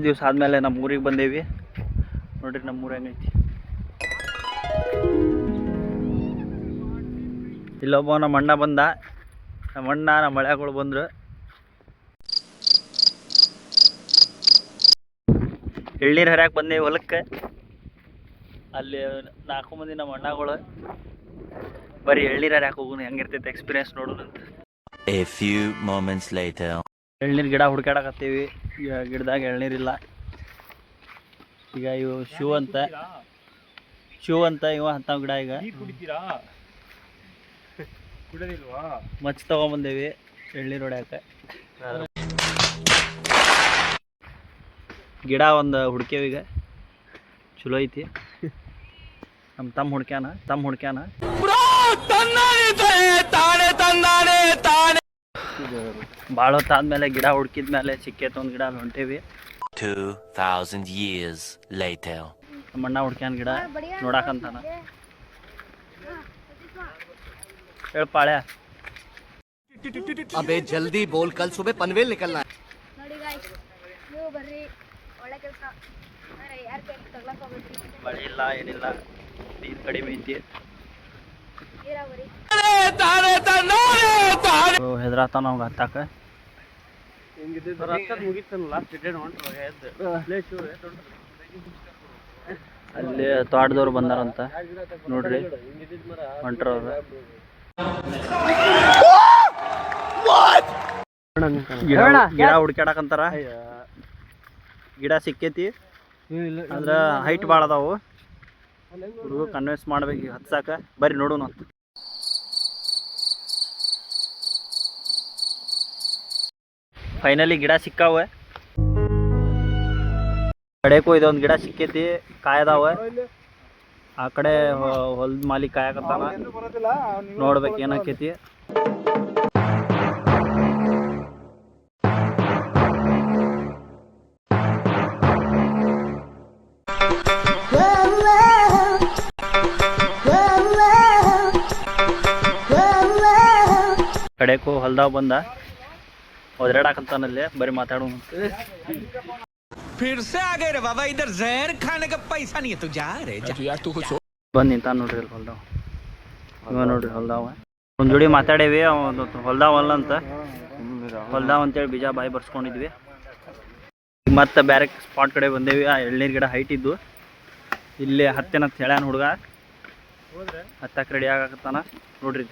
ದಿವಸ ಆದಮೇಲೆ ನಮ್ಮ ಊರಿಗೆ ಬಂದೇವಿ ನೋಡ್ರಿ. ನಮ್ಮ ಊರು ಹೆಂಗೈತಿ. ಇಲ್ಲೊಬ್ಬ ನಮ್ಮ ಅಣ್ಣ ಬಂದ. ನಮ್ಮ ಅಣ್ಣ ನಮ್ಮ ಮಳೆಗಳು ಬಂದರು. ಎಳ್ನೀರು ಹರಿಯಾಕೆ ಬಂದೇವಿ ಹೊಲಕ್ಕೆ. ಅಲ್ಲಿ 4 ಮಂದಿ ನಮ್ಮ ಅಣ್ಣಗಳು ಬರೀ ಎಳ್ನೀರು ಹರಿಯಾಕೆ ಹೋಗೋಣ. ಹೆಂಗಿರ್ತೈತೆ ಎಕ್ಸ್ಪೀರಿಯನ್ಸ್ ನೋಡೋಣ ಅಂತ. A few moments later. ಎಳ್ನೀರು ಗಿಡ ಹುಡ್ಕಾಡಕತ್ತೀವಿ. ಗಿಡದಾಗ ಎಳ್ನೀರಿಲ್ಲ. ಈಗ ಇವು ಶೂ ಅಂತ ಇವ ಅಂತಾವ್ ಗಿಡ. ಈಗ ಮಚ್ಚ ತಗೊಂಬಂದೇವಿ ಎಳ್ನೀರು ಹೊಡ್ಯಾಕ. ಗಿಡ ಒಂದು ಹುಡ್ಕೇವಿ. ಈಗ ಚಲೋ ಐತಿ. ನಮ್ಮ ತಮ್ಮ ಹುಡ್ಕ್ಯಾನ ಭಾಳ ಹೊತ್ತಾದ್ಮೇಲೆ ಗಿಡ ಹುಡ್ಕಿದ್ಮೇಲೆ ಸಿಕ್ಕೇತ ಒಂದು ಗಿಡ. ಅಲ್ಲಿ ಹೊಂಟೇವಿ. 2000 years later. ನಮ್ಮ ಅಣ್ಣ ಹುಡ್ಕ್ಯಾನ ಗಿಡ ನೋಡಾಕಂತಾನ. ಹೇಳ್ಪಾಳ್ಯ. अबे जल्दी बोल, कल सुबह पनवेल निकलना है. ಮಳೆ ಇಲ್ಲ ಏನಿಲ್ಲ, ನೀರು ಕಡಿಮೆ ಐತಿ. ಹೆದರಾತಾನ ಅವ್ಗೆ ಹತ್ತಾಕ. ಅಲ್ಲಿ ತೋಟದವ್ರು ಬಂದಾರಂತ ನೋಡ್ರಿ. ಹೊಂಟ್ರವ್ರು. ಗಿಡ ಹುಡ್ಕ್ಯಾಡಕಂತಾರ. ಗಿಡ ಸಿಕ್ಕೈತಿ ಅಂದ್ರ ಹೈಟ್ ಭಾಳ ಅದಾವು. ಹುಡುಗ ಕನ್ವಿನ್ಸ್ ಮಾಡ್ಬೇಕು ಈಗ ಹತ್ಸಾಕ. ಬರ್ರಿ ನೋಡೋಣ ಅಂತ. ಫೈನಲಿ ಗಿಡ ಸಿಕ್ಕಾವ. ಕಡೆಗೂ ಇದೊಂದು ಗಿಡ ಸಿಕ್ಕೈತಿ. ಕಾಯದಾವ. ಆ ಕಡೆ ಹೊಲದ ಮಾಲಿಕ್ ಕಾಯಕತ್ತಾನ. ನೋಡ್ಬೇಕು ಏನಾಕೈತಿ. ಕಡೆಗೂ ಹೊಲ್ದಾವ್ ಬಂದ ಒದರಾಡಕಂತಾನಲ್ಲಿ. ಬರೀ ಮಾತಾಡೋಣ. फिर से आ गए रे बाबा, इधर जहर खाने का पैसा नहीं है. तू जा रे यार, तू कुछ ಬಂದು ನಿಂತ ನೋಡ್ರಿ. ಅಲ್ಲಿ ಹೊಲ್ದಾವ ಇವ ನೋಡ್ರಿ. ಹೊಲ್ದಾವ ಒಂದು ಜೋಡಿ ಮಾತಾಡೇವಿ. ಹೊಲ್ದಾವಲ್ಲ ಅಂತ ಹೊಲ್ದಾವ್ ಅಂತೇಳಿ ಬೀಜ ಬಾಯಿ ಬರ್ಸ್ಕೊಂಡಿದ್ವಿ. ಮತ್ತೆ ಬೇರೆ ಸ್ಪಾಟ್ ಕಡೆ ಬಂದೇವಿ. ಆ ಎಳ್ನೀರು ಗಿಡ ಹೈಟ್ ಇದ್ದು ಇಲ್ಲಿ ಹತ್ತೇನಂತ ಹೇಳ್ಯಾನ ಹುಡುಗ. ಹತ್ತಕ್ಕೆ ರೆಡಿ ಆಗಕತ್ತಾನ ನೋಡ್ರಿ.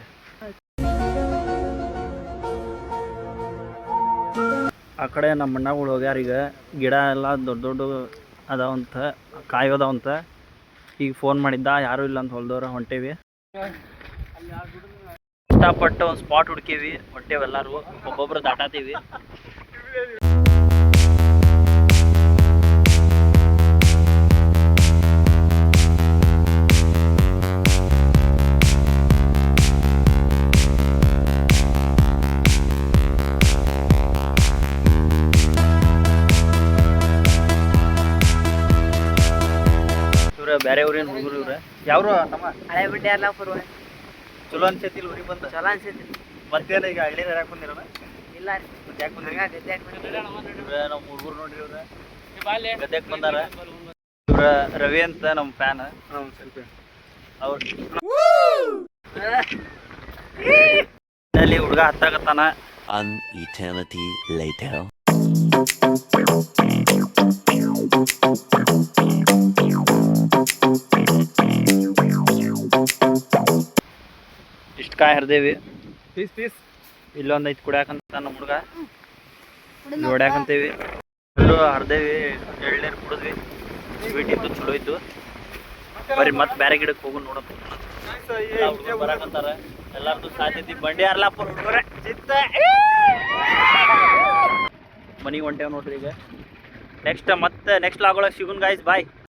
ಆ ಕಡೆ ನಮ್ಮ ಅಣ್ಣಗಳು ಹೋಗ್ಯಾರ. ಈಗ ಗಿಡ ಎಲ್ಲ ದೊಡ್ಡ ದೊಡ್ಡ ಅದಾವಂತ, ಕಾಯೋದಾವಂತ. ಈಗ ಫೋನ್ ಮಾಡಿದ್ದ, ಯಾರೂ ಇಲ್ಲ ಅಂತ ಹೊಲ್ದವ್ರ. ಹೊಂಟೇವಿ. ಇಷ್ಟಪಟ್ಟು ಒಂದು ಸ್ಪಾಟ್ ಹುಡ್ಕೇವಿ. ಹೊಂಟೇವೆಲ್ಲರೂ ಒಬ್ಬೊಬ್ರು ದಾಟಾತೀವಿ. ಬೇರೆ ಊರಿನ ಹುಡುಗರು ಇವ್ರೆ. ಯಾವ್ರು ತಮ್ಮ? ಹಳೆ ಬಿಡ್ಡೆ ಅಲ್ಲಾಪುರ. ಚಲೋ ಅನ್ಸೈತಿ ಇಲ್ಲಿ ಊರಿಗೆ ಬಂದ? ಚಲೋ ಅನ್ಸೈತಿ. ಮತ್ತೇನ ಈಗ ಎಳ್ನೀರು ಹರಿಯಾಕೆ ಬಂದಿರೋಣ? ಇಲ್ಲ ರೀ, ಯಾಕೆ ಬಂದಿರಿ? ಗದ್ದೆ ನಮ್ಮ ಹುಡುಗರು ನೋಡ್ರಿ. ಇವ್ರೆ ಗದ್ದೆಗೆ ಬಂದಾರ. ಇವ್ರ ರವಿ ಅಂತ ನಮ್ಮ ಫ್ಯಾನ್. ಅವ್ರು ಹುಡುಗ ಹತ್ತಾಗತ್ತಾನ. An eternity later. ಇಷ್ಟು ಕಾಯಿ ಹರಿದೇವಿ. ಇಲ್ಲೊಂದು ಐತಿ ಕುಡಿಯಾಕಂತ ನಮ್ಮ ಹುಡುಗ. ಹೊಡ್ಯಾಕಂತೇವಿ. ಎಲ್ಲರೂ ಹರಿದೇವಿ. ಎಳ್ನೀರು ಕುಡಿದ್ವಿ. ಸ್ವೀಟ್ ಇತ್ತು, ಚಲೋ ಇತ್ತು. ಬರ್ರಿ ಮತ್ತೆ ಬೇರೆ ಗಿಡಕ್ಕೆ ಹೋಗಿ ನೋಡೋದು. ಬರಾಕಂತಾರ. ಎಲ್ಲಾರ್ದು ಸಾಧ್ಯತೆ ಬಂಡಿ ಅರ್ಲಾಪುರ ಹುಡುಗರ ಚಿತ್ತ ಮನೆಗೆ ಹೊಂಟೇವ್ ನೋಡ್ರಿ. ಈಗ ನೆಕ್ಸ್ಟ್ ಲಾಗೊಳಗೆ ಸಿಗುನ್ ಗಾಯ್ಸ್. ಬಾಯ್.